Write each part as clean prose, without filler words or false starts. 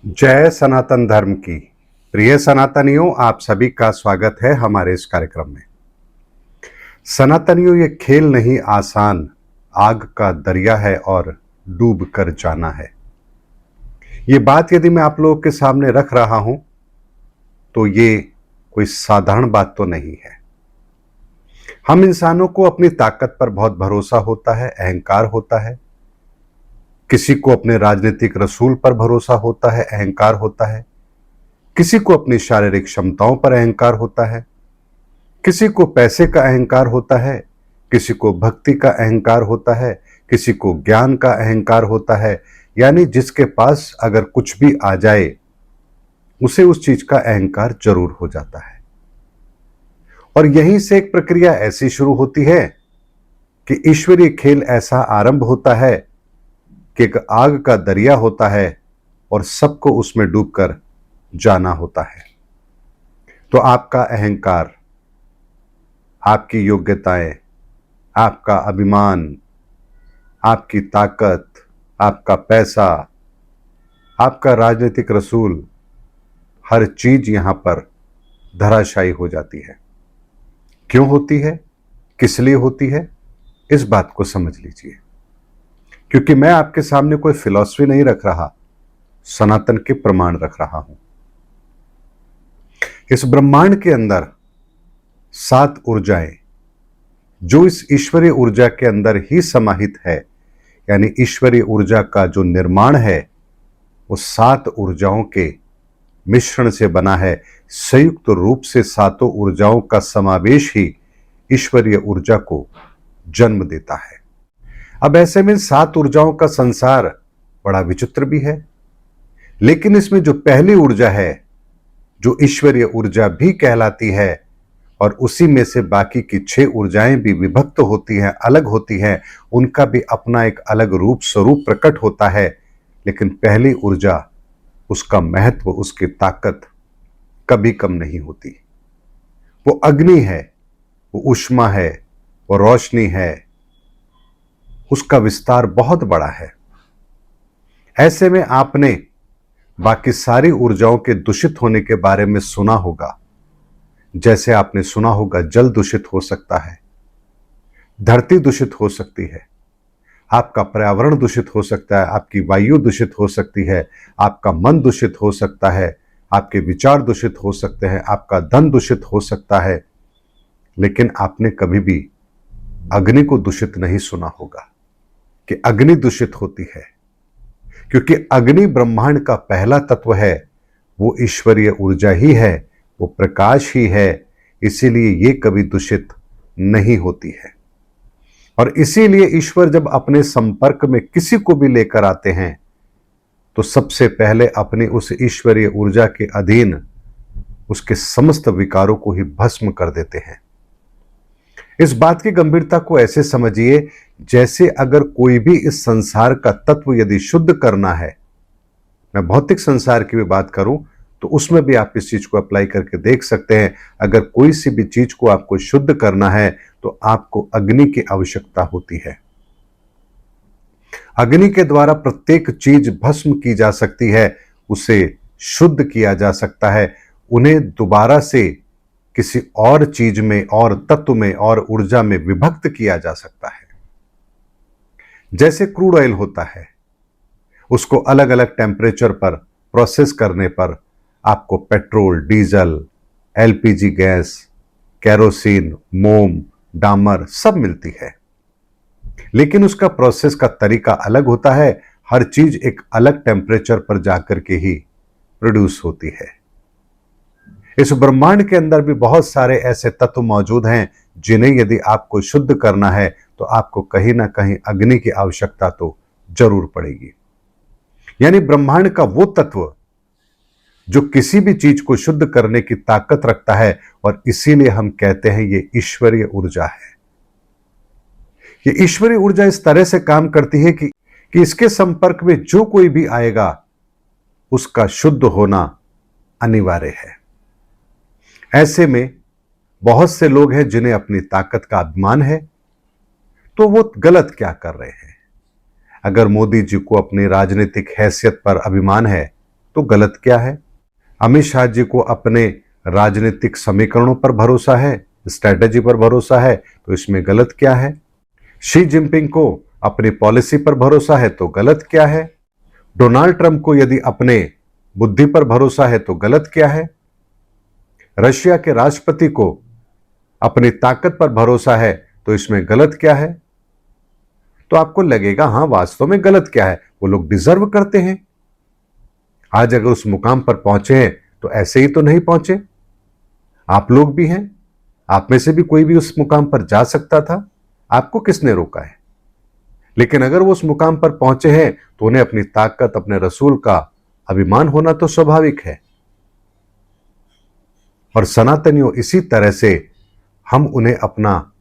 जय सनातन धर्म की। प्रिय सनातनियों, आप सभी का स्वागत है हमारे इस कार्यक्रम में। सनातनियों, ये खेल नहीं आसान, आग का दरिया है और डूब कर जाना है। ये बात यदि मैं आप लोगों के सामने रख रहा हूं तो ये कोई साधारण बात तो नहीं है। हम इंसानों को अपनी ताकत पर बहुत भरोसा होता है, अहंकार होता है। किसी को अपने राजनीतिक रसूल पर भरोसा होता है, अहंकार होता है। किसी को अपनी शारीरिक क्षमताओं पर अहंकार होता है, किसी को पैसे का अहंकार होता है, किसी को भक्ति का अहंकार होता है, किसी को ज्ञान का अहंकार होता है। यानी जिसके पास अगर कुछ भी आ जाए उसे उस चीज का अहंकार जरूर हो जाता है। और यहीं से एक प्रक्रिया ऐसी शुरू होती है कि ईश्वरीय खेल ऐसा आरंभ होता है कि एक आग का दरिया होता है और सबको उसमें डूबकर जाना होता है। तो आपका अहंकार, आपकी योग्यताएं, आपका अभिमान, आपकी ताकत, आपका पैसा, आपका राजनीतिक रसूल, हर चीज यहां पर धराशायी हो जाती है। क्यों होती है, किस लिए होती है, इस बात को समझ लीजिए। क्योंकि मैं आपके सामने कोई फिलॉसफी नहीं रख रहा, सनातन के प्रमाण रख रहा हूं। इस ब्रह्मांड के अंदर 7 ऊर्जाएं जो इस ईश्वरीय ऊर्जा के अंदर ही समाहित है, यानी ईश्वरीय ऊर्जा का जो निर्माण है वो 7 ऊर्जाओं के मिश्रण से बना है। संयुक्त रूप से 7 ऊर्जाओं का समावेश ही ईश्वरीय ऊर्जा को जन्म देता है। अब ऐसे में 7 ऊर्जाओं का संसार बड़ा विचित्र भी है, लेकिन इसमें जो पहली ऊर्जा है, जो ईश्वरीय ऊर्जा भी कहलाती है, और उसी में से बाकी की 6 ऊर्जाएं भी विभक्त होती हैं, अलग होती हैं, उनका भी अपना एक अलग रूप स्वरूप प्रकट होता है। लेकिन पहली ऊर्जा, उसका महत्व, उसकी ताकत कभी कम नहीं होती। वो अग्नि है, वो ऊष्मा है, वो रोशनी है, उसका विस्तार बहुत बड़ा है। ऐसे में आपने बाकी सारी ऊर्जाओं के दूषित होने के बारे में सुना होगा। जैसे आपने सुना होगा जल दूषित हो सकता है, धरती दूषित हो सकती है, आपका पर्यावरण दूषित हो सकता है, आपकी वायु दूषित हो सकती है, आपका मन दूषित हो सकता है, आपके विचार दूषित हो सकते हैं, आपका धन दूषित हो सकता है। लेकिन आपने कभी भी अग्नि को दूषित नहीं सुना होगा कि अग्नि दूषित होती है, क्योंकि अग्नि ब्रह्मांड का पहला तत्व है। वो ईश्वरीय ऊर्जा ही है, वो प्रकाश ही है, इसीलिए ये कभी दूषित नहीं होती है। और इसीलिए ईश्वर जब अपने संपर्क में किसी को भी लेकर आते हैं तो सबसे पहले अपनी उस ईश्वरीय ऊर्जा के अधीन उसके समस्त विकारों को ही भस्म कर देते हैं। इस बात की गंभीरता को ऐसे समझिए जैसे अगर कोई भी इस संसार का तत्व यदि शुद्ध करना है, मैं भौतिक संसार की भी बात करूं तो उसमें भी आप इस चीज को अप्लाई करके देख सकते हैं। अगर कोई सी भी चीज को आपको शुद्ध करना है तो आपको अग्नि की आवश्यकता होती है। अग्नि के द्वारा प्रत्येक चीज भस्म की जा सकती है, उसे शुद्ध किया जा सकता है, उन्हें दोबारा से किसी और चीज में और तत्व में और ऊर्जा में विभक्त किया जा सकता है। जैसे क्रूड ऑयल होता है, उसको अलग अलग टेम्परेचर पर प्रोसेस करने पर आपको petrol, diesel, LPG gas, kerosene, मोम, डामर सब मिलती है। लेकिन उसका प्रोसेस का तरीका अलग होता है। हर चीज एक अलग टेम्परेचर पर जाकर के ही प्रोड्यूस होती है। इस ब्रह्मांड के अंदर भी बहुत सारे ऐसे तत्व मौजूद हैं जिन्हें यदि आपको शुद्ध करना है तो आपको कहीं ना कहीं अग्नि की आवश्यकता तो जरूर पड़ेगी। यानी ब्रह्मांड का वो तत्व जो किसी भी चीज को शुद्ध करने की ताकत रखता है, और इसीलिए हम कहते हैं ये ईश्वरीय ऊर्जा है। ये ईश्वरीय ऊर्जा इस तरह से काम करती है कि इसके संपर्क में जो कोई भी आएगा उसका शुद्ध होना अनिवार्य है। ऐसे में बहुत से लोग हैं जिन्हें अपनी ताकत का अभिमान है, तो वो गलत क्या कर रहे हैं। अगर मोदी जी को अपनी राजनीतिक हैसियत पर अभिमान है तो गलत क्या है? अमित शाह जी को अपने राजनीतिक समीकरणों पर भरोसा है, स्ट्रैटेजी पर भरोसा है, तो इसमें गलत क्या है? शी जिनपिंग को अपनी पॉलिसी पर भरोसा है तो गलत क्या है? डोनाल्ड ट्रंप को यदि अपने बुद्धि पर भरोसा है तो गलत क्या है? रशिया के राष्ट्रपति को अपनी ताकत पर भरोसा है तो इसमें गलत क्या है? तो आपको लगेगा हां, वास्तव में गलत क्या है, वो लोग डिजर्व करते हैं। आज अगर उस मुकाम पर पहुंचे हैं तो ऐसे ही तो नहीं पहुंचे। आप लोग भी हैं, आप में से भी कोई भी उस मुकाम पर जा सकता था, आपको किसने रोका है? लेकिन अगर वो उस मुकाम पर पहुंचे हैं तो उन्हें अपनी ताकत, अपने रसूल का अभिमान होना तो स्वाभाविक है। और सनातनियों, इसी तरह से हम उन्हें अपना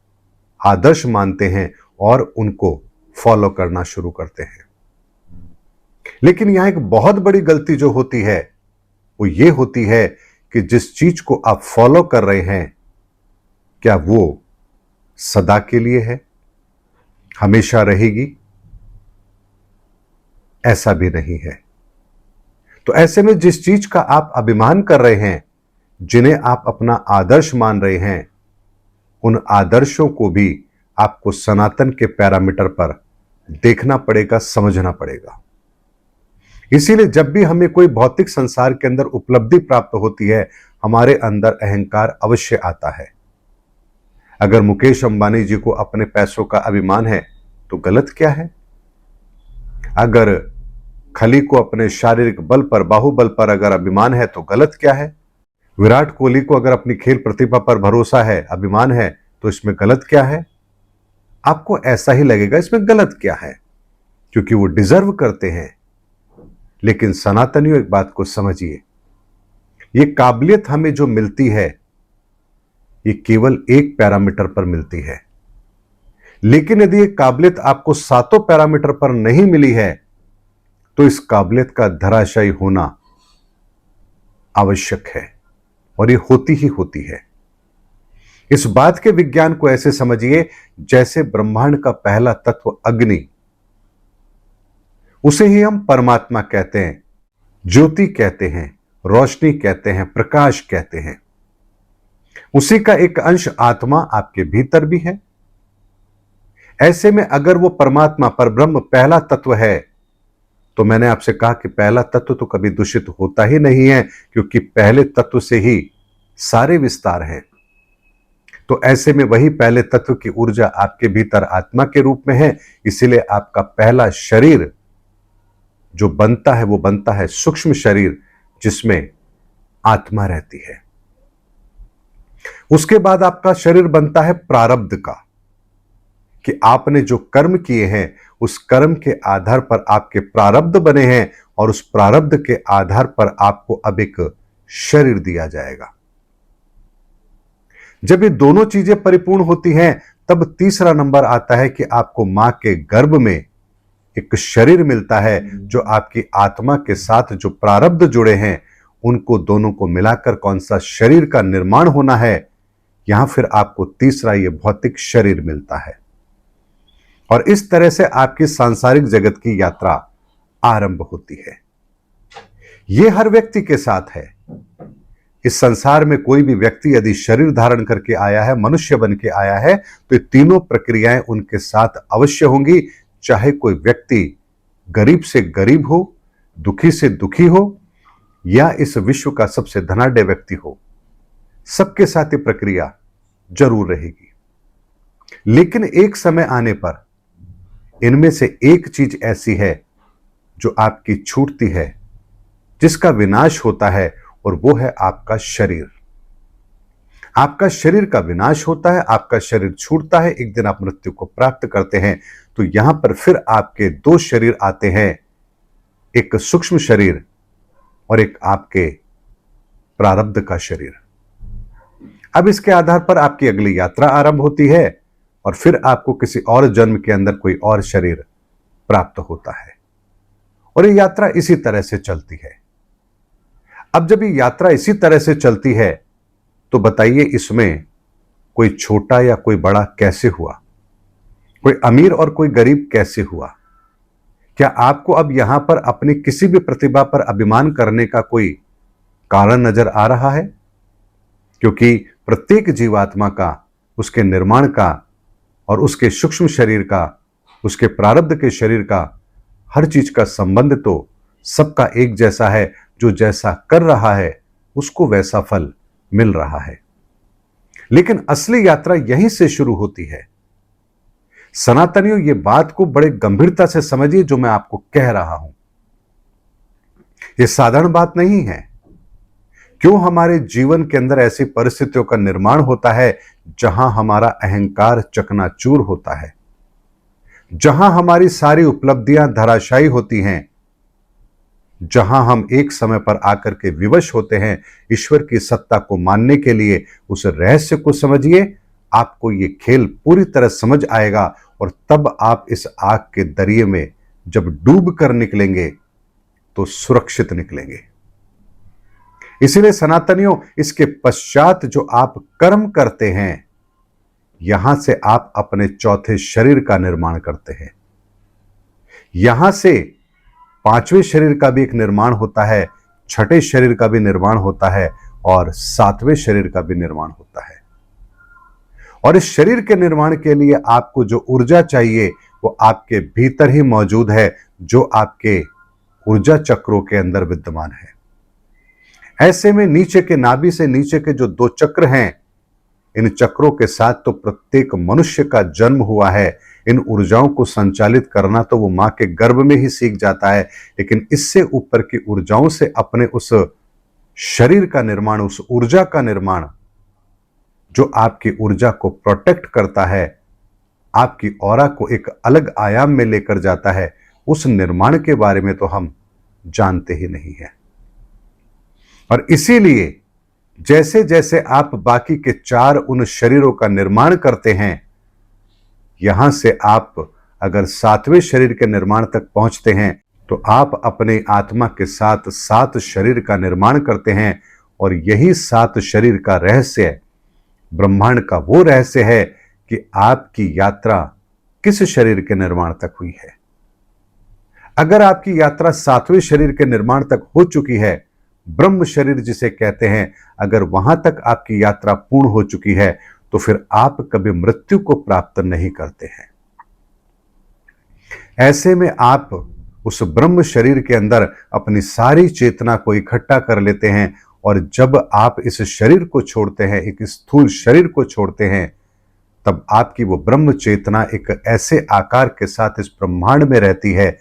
आदर्श मानते हैं और उनको फॉलो करना शुरू करते हैं। लेकिन यहां एक बहुत बड़ी गलती जो होती है वो ये होती है कि जिस चीज को आप फॉलो कर रहे हैं, क्या वो सदा के लिए है, हमेशा रहेगी? ऐसा भी नहीं है। तो ऐसे में जिस चीज का आप अभिमान कर रहे हैं, जिन्हें आप अपना आदर्श मान रहे हैं, उन आदर्शों को भी आपको सनातन के पैरामीटर पर देखना पड़ेगा, समझना पड़ेगा। इसीलिए जब भी हमें कोई भौतिक संसार के अंदर उपलब्धि प्राप्त होती है, हमारे अंदर अहंकार अवश्य आता है। अगर मुकेश अंबानी जी को अपने पैसों का अभिमान है तो गलत क्या है? अगर खली को अपने शारीरिक बल पर, बाहुबल पर अगर अभिमान है तो गलत क्या है? विराट कोहली को अगर अपनी खेल प्रतिभा पर भरोसा है, अभिमान है, तो इसमें गलत क्या है? आपको ऐसा ही लगेगा इसमें गलत क्या है, क्योंकि वो डिजर्व करते हैं। लेकिन सनातनियों, एक बात को समझिए, ये काबिलियत हमें जो मिलती है ये केवल एक पैरामीटर पर मिलती है। लेकिन यदि ये काबिलियत आपको सातों पैरामीटर पर नहीं मिली है तो इस काबिलियत का धराशायी होना आवश्यक है, और ये होती ही होती है। इस बात के विज्ञान को ऐसे समझिए जैसे ब्रह्मांड का पहला तत्व अग्नि, उसे ही हम परमात्मा कहते हैं, ज्योति कहते हैं, रोशनी कहते हैं, प्रकाश कहते हैं। उसी का एक अंश आत्मा आपके भीतर भी है। ऐसे में अगर वो परमात्मा, परब्रह्म पहला तत्व है, तो मैंने आपसे कहा कि पहला तत्व तो कभी दूषित होता ही नहीं है, क्योंकि पहले तत्व से ही सारे विस्तार हैं। तो ऐसे में वही पहले तत्व की ऊर्जा आपके भीतर आत्मा के रूप में है। इसीलिए आपका पहला शरीर जो बनता है वो बनता है सूक्ष्म शरीर, जिसमें आत्मा रहती है। उसके बाद आपका शरीर बनता है प्रारब्ध का, कि आपने जो कर्म किए हैं उस कर्म के आधार पर आपके प्रारब्ध बने हैं, और उस प्रारब्ध के आधार पर आपको अब एक शरीर दिया जाएगा। जब ये दोनों चीजें परिपूर्ण होती हैं, तब तीसरा नंबर आता है कि आपको मां के गर्भ में एक शरीर मिलता है, जो आपकी आत्मा के साथ जो प्रारब्ध जुड़े हैं उनको दोनों को मिलाकर कौन सा शरीर का निर्माण होना है, यहां फिर आपको तीसरा ये भौतिक शरीर मिलता है। और इस तरह से आपकी सांसारिक जगत की यात्रा आरंभ होती है। यह हर व्यक्ति के साथ है। इस संसार में कोई भी व्यक्ति यदि शरीर धारण करके आया है, मनुष्य बन के आया है, तो ये तीनों प्रक्रियाएं उनके साथ अवश्य होंगी। चाहे कोई व्यक्ति गरीब से गरीब हो, दुखी से दुखी हो, या इस विश्व का सबसे धनाढ्य व्यक्ति हो, सबके साथ ये प्रक्रिया जरूर रहेगी। लेकिन एक समय आने पर इनमें से एक चीज ऐसी है जो आपकी छूटती है, जिसका विनाश होता है, और वो है आपका शरीर। आपका शरीर का विनाश होता है, आपका शरीर छूटता है, एक दिन आप मृत्यु को प्राप्त करते हैं। तो यहां पर फिर आपके दो शरीर आते हैं, एक सूक्ष्म शरीर और एक आपके प्रारब्ध का शरीर। अब इसके आधार पर आपकी अगली यात्रा आरंभ होती है, और फिर आपको किसी और जन्म के अंदर कोई और शरीर प्राप्त होता है, और ये यात्रा इसी तरह से चलती है। अब जब ये यात्रा इसी तरह से चलती है, तो बताइए इसमें कोई छोटा या कोई बड़ा कैसे हुआ, कोई अमीर और कोई गरीब कैसे हुआ? क्या आपको अब यहां पर अपनी किसी भी प्रतिभा पर अभिमान करने का कोई कारण नजर आ रहा है? क्योंकि प्रत्येक जीवात्मा का, उसके निर्माण का और उसके सूक्ष्म शरीर का, उसके प्रारब्ध के शरीर का, हर चीज का संबंध तो सबका एक जैसा है। जो जैसा कर रहा है उसको वैसा फल मिल रहा है। लेकिन असली यात्रा यहीं से शुरू होती है। सनातनियों, ये बात को बड़े गंभीरता से समझिए जो मैं आपको कह रहा हूं। यह साधारण बात नहीं है। क्यों हमारे जीवन के अंदर ऐसी परिस्थितियों का निर्माण होता है जहां हमारा अहंकार चकनाचूर होता है, जहां हमारी सारी उपलब्धियां धराशायी होती हैं, जहां हम एक समय पर आकर के विवश होते हैं ईश्वर की सत्ता को मानने के लिए। उस रहस्य को समझिए, आपको ये खेल पूरी तरह समझ आएगा और तब आप इस आग के दरिये में जब डूब कर निकलेंगे तो सुरक्षित निकलेंगे। इसीलिए सनातनियों, इसके पश्चात जो आप कर्म करते हैं, यहां से आप अपने चौथे शरीर का निर्माण करते हैं। यहां से पांचवें शरीर का भी एक निर्माण होता है, छठे शरीर का भी निर्माण होता है और सातवें शरीर का भी निर्माण होता है। और इस शरीर के निर्माण के लिए आपको जो ऊर्जा चाहिए वो आपके भीतर ही मौजूद है, जो आपके ऊर्जा चक्रों के अंदर विद्यमान है। ऐसे में नीचे के नाभि से नीचे के जो 2 चक्र हैं, इन चक्रों के साथ तो प्रत्येक मनुष्य का जन्म हुआ है। इन ऊर्जाओं को संचालित करना तो वो मां के गर्भ में ही सीख जाता है, लेकिन इससे ऊपर की ऊर्जाओं से अपने उस शरीर का निर्माण, उस ऊर्जा का निर्माण जो आपकी ऊर्जा को प्रोटेक्ट करता है, आपकी ऑरा को एक अलग आयाम में लेकर जाता है, उस निर्माण के बारे में तो हम जानते ही नहीं है। और इसीलिए जैसे जैसे आप बाकी के 4 उन शरीरों का निर्माण करते हैं, यहां से आप अगर 7वें शरीर के निर्माण तक पहुंचते हैं तो आप अपने आत्मा के साथ 7 शरीर का निर्माण करते हैं। और यही 7 शरीर का रहस्य, ब्रह्मांड का वो रहस्य है कि आपकी यात्रा किस शरीर के निर्माण तक हुई है। अगर आपकी यात्रा 7वें शरीर के निर्माण तक हो चुकी है, ब्रह्म शरीर जिसे कहते हैं, अगर वहां तक आपकी यात्रा पूर्ण हो चुकी है तो फिर आप कभी मृत्यु को प्राप्त नहीं करते हैं। ऐसे में आप उस ब्रह्म शरीर के अंदर अपनी सारी चेतना को इकट्ठा कर लेते हैं और जब आप इस शरीर को छोड़ते हैं, एक स्थूल शरीर को छोड़ते हैं, तब आपकी वो ब्रह्म चेतना एक ऐसे आकार के साथ इस ब्रह्मांड में रहती है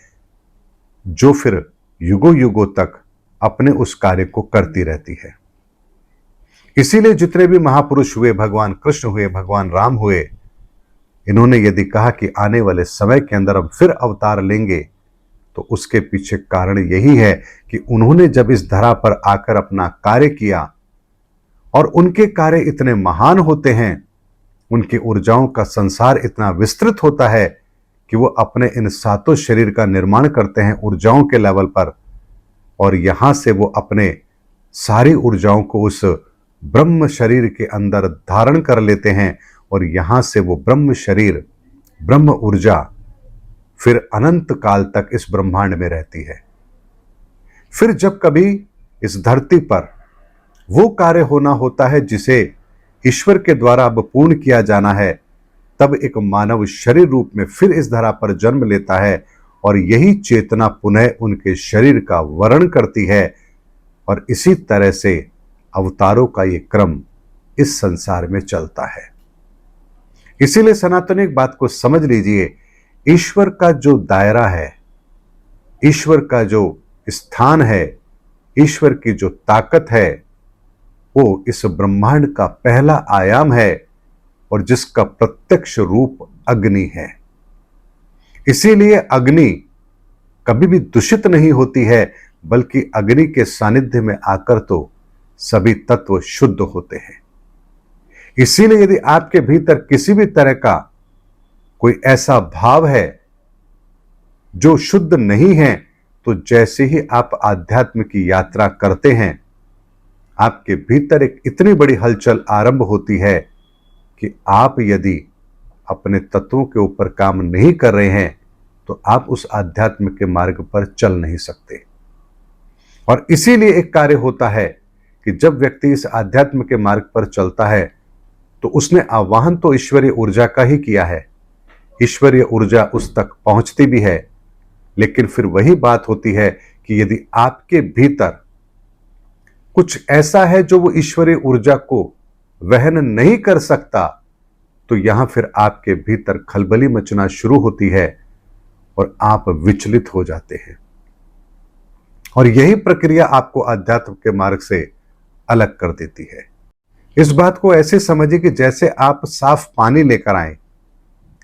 जो फिर युगों युगों तक अपने उस कार्य को करती रहती है। इसीलिए जितने भी महापुरुष हुए, भगवान कृष्ण हुए, भगवान राम हुए, इन्होंने यदि कहा कि आने वाले समय के अंदर हम फिर अवतार लेंगे, तो उसके पीछे कारण यही है कि उन्होंने जब इस धरा पर आकर अपना कार्य किया और उनके कार्य इतने महान होते हैं, उनकी ऊर्जाओं का संसार इतना विस्तृत होता है कि वो अपने इन 7 शरीर का निर्माण करते हैं ऊर्जाओं के लेवल पर, और यहां से वो अपने सारी ऊर्जाओं को उस ब्रह्म शरीर के अंदर धारण कर लेते हैं और यहां से वो ब्रह्म शरीर, ब्रह्म ऊर्जा फिर अनंत काल तक इस ब्रह्मांड में रहती है। फिर जब कभी इस धरती पर वो कार्य होना होता है जिसे ईश्वर के द्वारा अब पूर्ण किया जाना है, तब एक मानव शरीर रूप में फिर इस धरा पर जन्म लेता है और यही चेतना पुनः उनके शरीर का वर्ण करती है। और इसी तरह से अवतारों का ये क्रम इस संसार में चलता है। इसीलिए सनातनी एक बात को समझ लीजिए, ईश्वर का जो दायरा है, ईश्वर का जो स्थान है, ईश्वर की जो ताकत है, वो इस ब्रह्मांड का पहला आयाम है और जिसका प्रत्यक्ष रूप अग्नि है। इसीलिए अग्नि कभी भी दूषित नहीं होती है, बल्कि अग्नि के सानिध्य में आकर तो सभी तत्व शुद्ध होते हैं। इसीलिए यदि आपके भीतर किसी भी तरह का कोई ऐसा भाव है जो शुद्ध नहीं है, तो जैसे ही आप आध्यात्म की यात्रा करते हैं, आपके भीतर एक इतनी बड़ी हलचल आरंभ होती है कि आप यदि अपने तत्वों के ऊपर काम नहीं कर रहे हैं तो आप उस आध्यात्म के मार्ग पर चल नहीं सकते। और इसीलिए एक कार्य होता है कि जब व्यक्ति इस आध्यात्म के मार्ग पर चलता है तो उसने आवाहन तो ईश्वरीय ऊर्जा का ही किया है, ईश्वरीय ऊर्जा उस तक पहुंचती भी है, लेकिन फिर वही बात होती है कि यदि आपके भीतर कुछ ऐसा है जो वो ईश्वरीय ऊर्जा को वहन नहीं कर सकता, तो यहां फिर आपके भीतर खलबली मचना शुरू होती है और आप विचलित हो जाते हैं। और यही प्रक्रिया आपको अध्यात्म के मार्ग से अलग कर देती है। इस बात को ऐसे समझिए कि जैसे आप साफ पानी लेकर आए,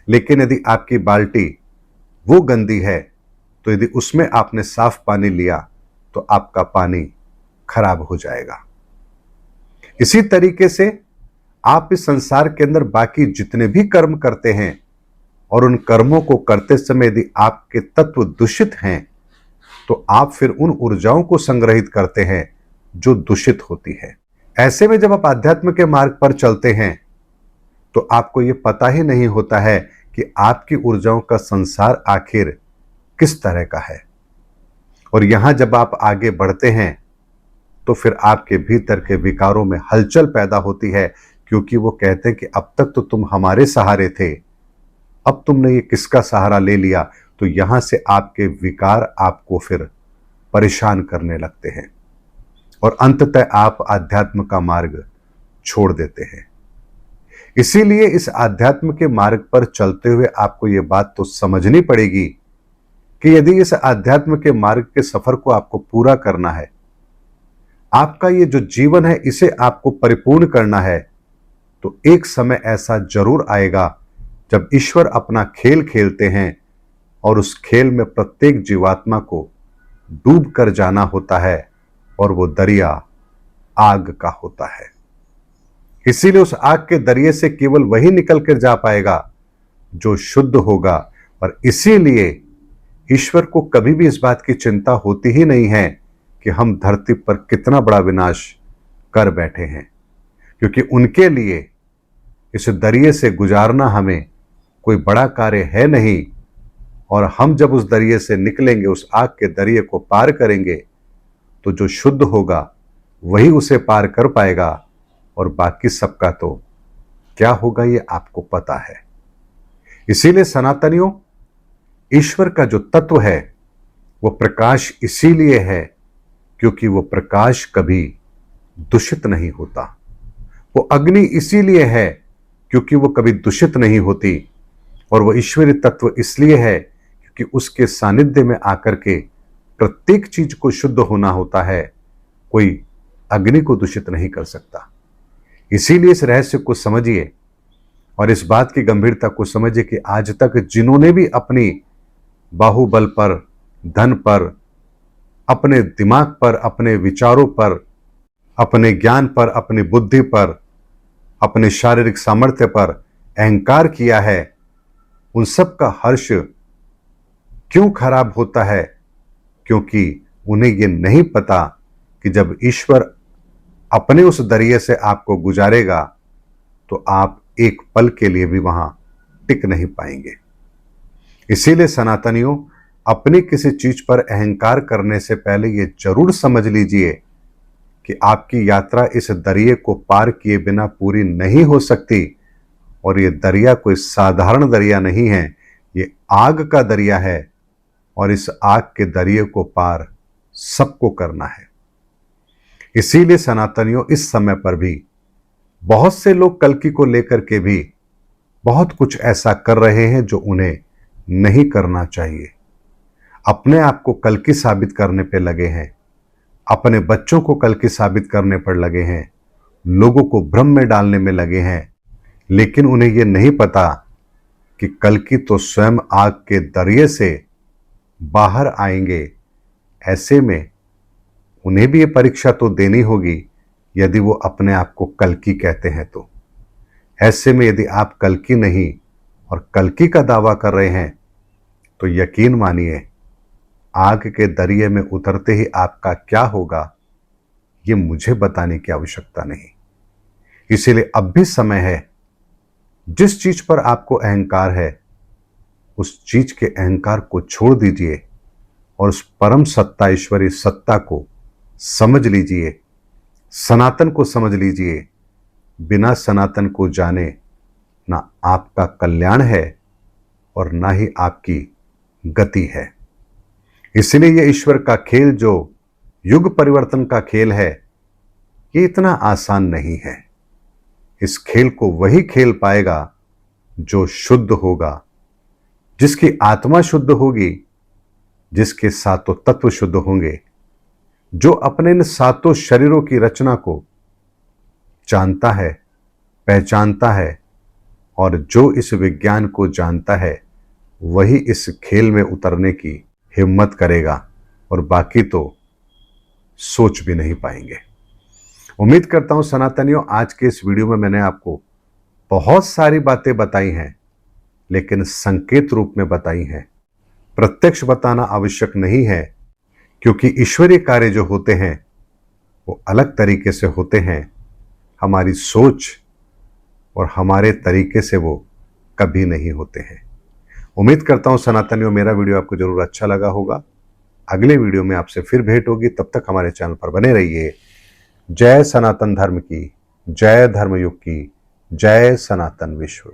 लेकिन यदि आपकी बाल्टी वो गंदी है, तो यदि उसमें आपने साफ पानी लिया तो आपका पानी खराब हो जाएगा। इसी तरीके से आप इस संसार के अंदर बाकी जितने भी कर्म करते हैं और उन कर्मों को करते समय यदि आपके तत्व दूषित हैं, तो आप फिर उन ऊर्जाओं को संग्रहित करते हैं जो दूषित होती है। ऐसे में जब आप आध्यात्म के मार्ग पर चलते हैं तो आपको यह पता ही नहीं होता है कि आपकी ऊर्जाओं का संसार आखिर किस तरह का है। और यहां जब आप आगे बढ़ते हैं तो फिर आपके भीतर के विकारों में हलचल पैदा होती है, क्योंकि वो कहते हैं कि अब तक तो तुम हमारे सहारे थे, अब तुमने ये किसका सहारा ले लिया। तो यहां से आपके विकार आपको फिर परेशान करने लगते हैं और अंततः आप आध्यात्म का मार्ग छोड़ देते हैं। इसीलिए इस आध्यात्म के मार्ग पर चलते हुए आपको यह बात तो समझनी पड़ेगी कि यदि इस आध्यात्म के मार्ग के सफर को आपको पूरा करना है, आपका ये जो जीवन है इसे आपको परिपूर्ण करना है, तो एक समय ऐसा जरूर आएगा जब ईश्वर अपना खेल खेलते हैं और उस खेल में प्रत्येक जीवात्मा को डूब कर जाना होता है और वो दरिया आग का होता है। इसीलिए उस आग के दरिये से केवल वही निकल कर जा पाएगा जो शुद्ध होगा। और इसीलिए ईश्वर को कभी भी इस बात की चिंता होती ही नहीं है कि हम धरती पर कितना बड़ा विनाश कर बैठे हैं, क्योंकि उनके लिए इस दरिये से गुजारना हमें कोई बड़ा कार्य है नहीं। और हम जब उस दरिये से निकलेंगे, उस आग के दरिये को पार करेंगे, तो जो शुद्ध होगा वही उसे पार कर पाएगा और बाकी सबका तो क्या होगा ये आपको पता है। इसीलिए सनातनियों, ईश्वर का जो तत्व है वो प्रकाश इसीलिए है क्योंकि वो प्रकाश कभी दूषित नहीं होता। वो अग्नि इसीलिए है क्योंकि वो कभी दूषित नहीं होती। और वो ईश्वरीय तत्व इसलिए है क्योंकि उसके सानिध्य में आकर के प्रत्येक चीज को शुद्ध होना होता है, कोई अग्नि को दूषित नहीं कर सकता। इसीलिए इस रहस्य को समझिए और इस बात की गंभीरता को समझिए कि आज तक जिन्होंने भी अपनी बाहुबल पर, धन पर, अपने दिमाग पर, अपने विचारों पर, अपने ज्ञान पर, अपनी बुद्धि पर, अपने शारीरिक सामर्थ्य पर अहंकार किया है, उन सब का हर्ष क्यों खराब होता है? क्योंकि उन्हें यह नहीं पता कि जब ईश्वर अपने उस दरिये से आपको गुजारेगा तो आप एक पल के लिए भी वहां टिक नहीं पाएंगे। इसीलिए सनातनियों, अपनी किसी चीज पर अहंकार करने से पहले यह जरूर समझ लीजिए कि आपकी यात्रा इस दरिये को पार किए बिना पूरी नहीं हो सकती। और ये दरिया कोई साधारण दरिया नहीं है, ये आग का दरिया है और इस आग के दरिये को पार सबको करना है। इसीलिए सनातनियों, इस समय पर भी बहुत से लोग कल्कि को लेकर के भी बहुत कुछ ऐसा कर रहे हैं जो उन्हें नहीं करना चाहिए। अपने आप को कल्कि साबित करने पे लगे हैं, अपने बच्चों को कल्कि साबित करने पर लगे हैं, लोगों को भ्रम में डालने में लगे हैं, लेकिन उन्हें यह नहीं पता कि कल्कि तो स्वयं आग के दरिये से बाहर आएंगे। ऐसे में उन्हें भी ये परीक्षा तो देनी होगी यदि वो अपने आप को कल्कि कहते हैं तो। ऐसे में यदि आप कल्कि नहीं और कल्कि का दावा कर रहे हैं तो यकीन मानिए, आग के दरिये में उतरते ही आपका क्या होगा ये मुझे बताने की आवश्यकता नहीं। इसीलिए अब भी समय है, जिस चीज पर आपको अहंकार है उस चीज के अहंकार को छोड़ दीजिए और उस परम सत्ता ईश्वरीय सत्ता को समझ लीजिए, सनातन को समझ लीजिए। बिना सनातन को जाने ना आपका कल्याण है और ना ही आपकी गति है। इसलिए ये ईश्वर का खेल जो युग परिवर्तन का खेल है, ये इतना आसान नहीं है। इस खेल को वही खेल पाएगा जो शुद्ध होगा, जिसकी आत्मा शुद्ध होगी, जिसके सातों तत्व शुद्ध होंगे, जो अपने इन सातों शरीरों की रचना को जानता है, पहचानता है और जो इस विज्ञान को जानता है वही इस खेल में उतरने की हिम्मत करेगा और बाकी तो सोच भी नहीं पाएंगे। उम्मीद करता हूं सनातनियों, आज के इस वीडियो में मैंने आपको बहुत सारी बातें बताई हैं, लेकिन संकेत रूप में बताई हैं। प्रत्यक्ष बताना आवश्यक नहीं है, क्योंकि ईश्वरीय कार्य जो होते हैं वो अलग तरीके से होते हैं। हमारी सोच और हमारे तरीके से वो कभी नहीं होते हैं। उम्मीद करता हूं सनातनियों, मेरा वीडियो आपको जरूर अच्छा लगा होगा। अगले वीडियो में आपसे फिर भेंट होगी, तब तक हमारे चैनल पर बने रहिए। जय सनातन धर्म की, जय धर्मयुग की, जय सनातन विश्व।